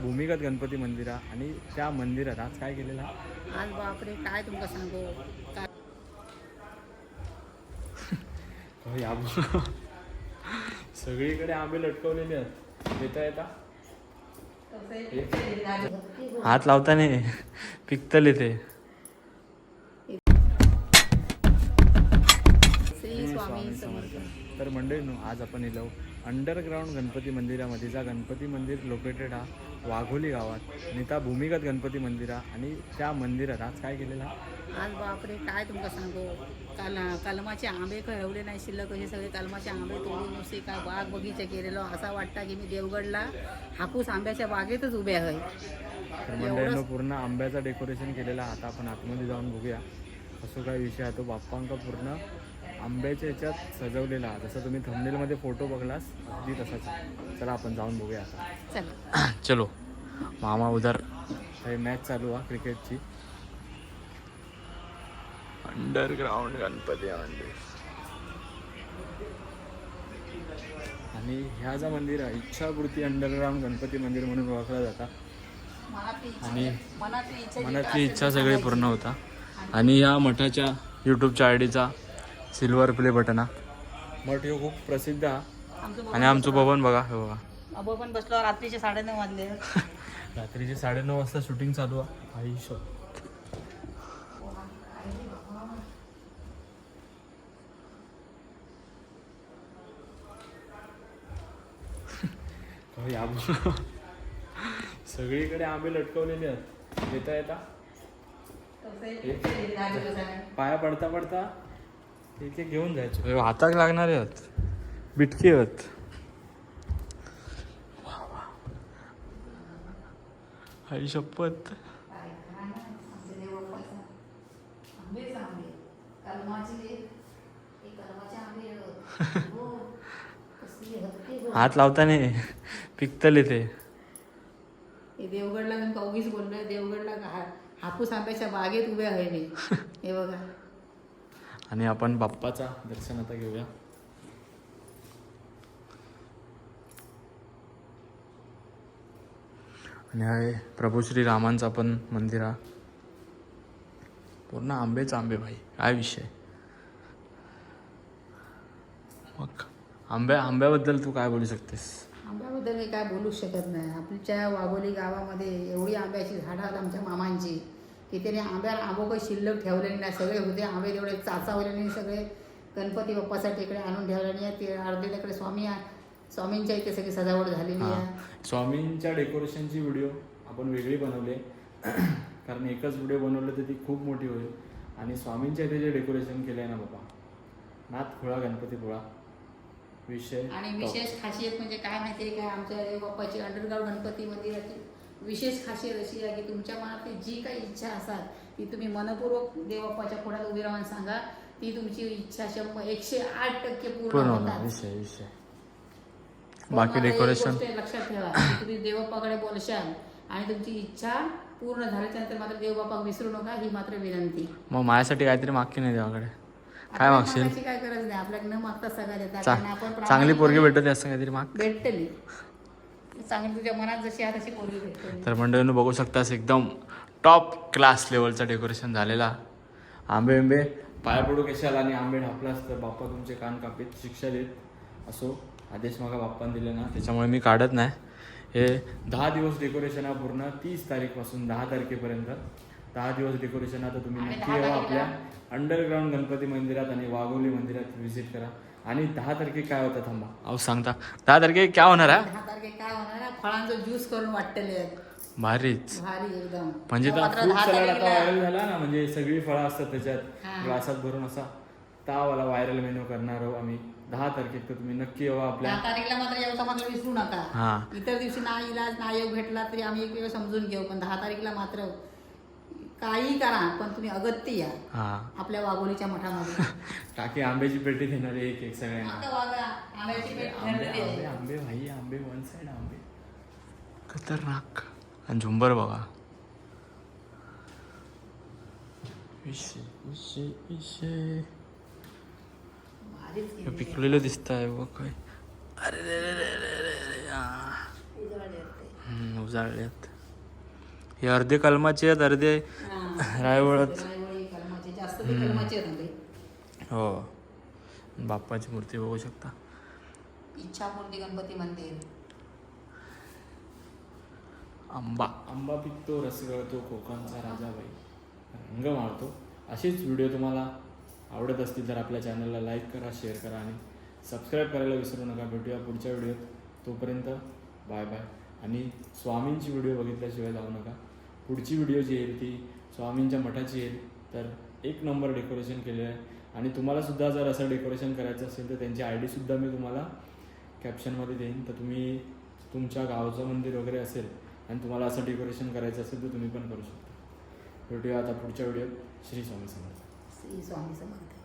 भूमिगत गणपती मंदिरा आणि त्या मंदिरात आज काय केलेलं आज बापरे काय तुमका सांगू काय सगळीकडे आंबे लटकवलेले आहेत. येता येता हात लावता नाही पिकतले ते. श्री स्वामी समर्थ. तर मंडळींनो आज आपण येलो अंडरग्राऊंड गणपती मंदिरामध्ये. जा गणपती मंदिर लोकेटेड हा वाघोली गावात आणि त्या भूमिगत गणपती मंदिरा आणि त्या मंदिरात आज काय केलेलं आज बापरे काय तुमका सांगू कलमाचे आंबे कळवले नाही शिल्लक असे सगळे कलमाचे आंबे तोडून नुसते काय बाग बगीचा केलेलो असा वाटतं की मी देवगडला हापूस आंब्याच्या बागेतच उभे आहे. तर मंडळींनो पूर्ण आंब्याचं डेकोरेशन केलेलं. आता आपण आतमध्ये जाऊन बघूया असं काय विषय आहे. तो बाप्पांका पूर्ण आंब्याच्या ह्याच्यात सजवलेला जसं तुम्ही थंबनेलमध्ये फोटो बघलास अगदी तसाच. चला आपण जाऊन बघूया आता. चला चलो मामा उधर काही मॅच चालू आहे क्रिकेटची. अंडरग्राऊंड गणपती मंदिर आणि ह्या जो मंदिर आहे इच्छापूर्ती अंडरग्राऊंड गणपती मंदिर म्हणून ओळखला जाता. आणि मनातली इच्छा सगळी पूर्ण होता. आणि या मठाच्या यूट्यूबच्या आयडीचा सिल्वर प्ले बटन हा मठ ह्यो खूप प्रसिद्ध हा. आणि आमचं भवन बघा हे बघा. अबो पण बसलो रात्रीचे 9:30 वाजले. रात्रीचे 9:30 वाजता शूटिंग चालू आहे. आयुष्य सगळीकडे आंबे लटकवलेले आहेत. येता येता पाया पडता पडता एक एक घेऊन जायचं. हाताक लागणारे आहेत बिटके आहेत. आई शपथ. हात लावता नाही पिकतले ते. देवगडला मी कवगीच बोललोय देवगडला हापूस आंब्याच्या बागेत उभे आहे मी. हे बघा. आणि आपण बाप्पाचा दर्शन आता घेऊया. आणि आहे प्रभू श्रीरामांचा पण मंदिर हा. पूर्ण आंबेच आंबे भाई काय विषय. मग आंब्याबद्दल तू काय बोलू शकतेस. आंब्याबद्दल मी काय बोलू शकत नाही. आपल्या वाघोली गावामध्ये एवढी आंब्याची झाडं आहेत आमच्या मामांची की त्याने आंब्याला आंबो काही शिल्लक ठेवलेले नाही. सगळे होते आंबे तेवढे चाचावले नाही. सगळे गणपती बाप्पासाठी इकडे आणून ठेवले नाही. ते अर्धे तिकडे स्वामींच्या इथे सगळी सजावट झालेली आहे. स्वामींच्या डेकोरेशनची व्हिडिओ आपण वेगळी बनवले कारण एकच व्हिडिओ बनवलं तर ती खूप मोठी होईल. आणि स्वामींच्या इथे जे डेकोरेशन केलं आहे ना बाबा नाथ खोळा गणपती खोळा विषय. आणि विशेष खासियत म्हणजे काय माहिती आहे काय आमच्या देवबाप्पाची अंडरग्राऊंड गणपती मंदिराची विशेष खासियत अशी आहे की तुमच्या मनातली जी काही इच्छा असाल ती तुम्ही मनपूर्वक देवबाप्पाच्या पुढ्यात उभी राहून सांगा. ती तुमची इच्छा 108% पूर्ण होतात. विषय बाकी डेकोरेशन लक्षात ठेवा की तुम्ही देवबाप्पाकडे बोलशाल आणि तुमची इच्छा पूर्ण झाल्याच्या नंतर मात्र देवबाप्पा विसरू नका ही मात्र विनंती. मग माझ्यासाठी काहीतरी मागकी नाही देवाकडे. काय मागशील. काय गरज नाही आपल्याला न मागता सगळ्या देतात. चांगली पोरगी भेटत असं काहीतरी माग भेटतली चांगली तुझ्या मनात जशी आहे तशी पोरगी भेटते. तर मंडळींनो बघू शकतास एकदम टॉप क्लास लेवलचा डेकोरेशन झालेला. आंबे पाया पडू कशाला आणि आंबे ढापलास तर बाप्पा तुमचे कान कापीत शिक्षा देत असो. आदेश मागा बाप्पान दिले ना त्याच्यामुळे मी काढत नाही. हे 10 दिवस डेकोरेशन हा पूर्ण 30 तारीखपासून 10 तारखेपर्यंत 10 दिवस डेकोरेशन. आता तुम्ही नक्की येवा आपल्या अंडरग्राऊंड गणपती मंदिरात आणि वाघोली मंदिरात व्हिजिट करा. आणि 10 तारखे काय होतं थांबा अहो सांगता 10 तारखे काय होणार आहे. 10 तारखे काय होणार आहे फळांचं ज्यूस करून वाटलेले आहेत भारीच भारी एकदम. म्हणजे फ्रूट सलाड आता व्हायरल झाला ना म्हणजे सगळी फळं असतात त्याच्यात ग्लासात भरून असा तावाला व्हायरल मेन्यू करणार आहोत आम्ही 10 तारखेत. तर तुम्ही नक्की येवा आपल्या 10 तारखेला मात्र यायचा मात्र विसरू नका. इतर दिवशी ना इलाज ना योग भेटला तरी आम्ही एक वेळ समजून घेऊ पण 10 तारखेला मात्र काही करा पण तुम्ही अगत्य या आपल्या वाघोलीच्या मठामध्ये. टाकी आंब्याची पेटी देणार एक सगळ्यांना. आंबे भाई आंबे वन साइड आंबे खतरनाक. आणि झुंबर बघा पिकलेलं दिसत आहे बघ काय. अरे जाळल्यात. हे अर्धे कलमाचे आहेत, अर्धे रायवळात. रायवळी कलमाचे जास्त ते कलमाचे आहेत आंबे. हो, बाप्पाची मूर्ती बघू शकता. इच्छापूर्ती गणपती मंदिर. आंबा पिकतो, रस गळतो, कोकणचा राजा बाई रंग मारतो. असेच व्हिडिओ तुम्हाला आवडत असतील तर आपल्या चॅनलला लाईक करा, शेअर करा आणि सबस्क्राईब करायला विसरू नका. भेटूया पुढच्या व्हिडिओत. तोपर्यंत बाय बाय. आणि स्वामींची व्हिडिओ बघितल्याशिवाय जाऊ नका. पुढची व्हिडिओ जी येईल ती स्वामींच्या मठाची येईल. तर एक नंबर डेकोरेशन केले आहे. आणि तुम्हालासुद्धा जर असं डेकोरेशन करायचं असेल तर त्यांची ID सुद्धा मी तुम्हाला कॅप्शनमध्ये देईन. तर तुम्ही तुमच्या गावचं मंदिर वगैरे असेल आणि तुम्हाला असं डेकोरेशन करायचं असेल तर तुम्ही पण करू शकता. भेटूया आता पुढच्या व्हिडिओत. श्री स्वामी समर्थ. श्री स्वामी समर्थ.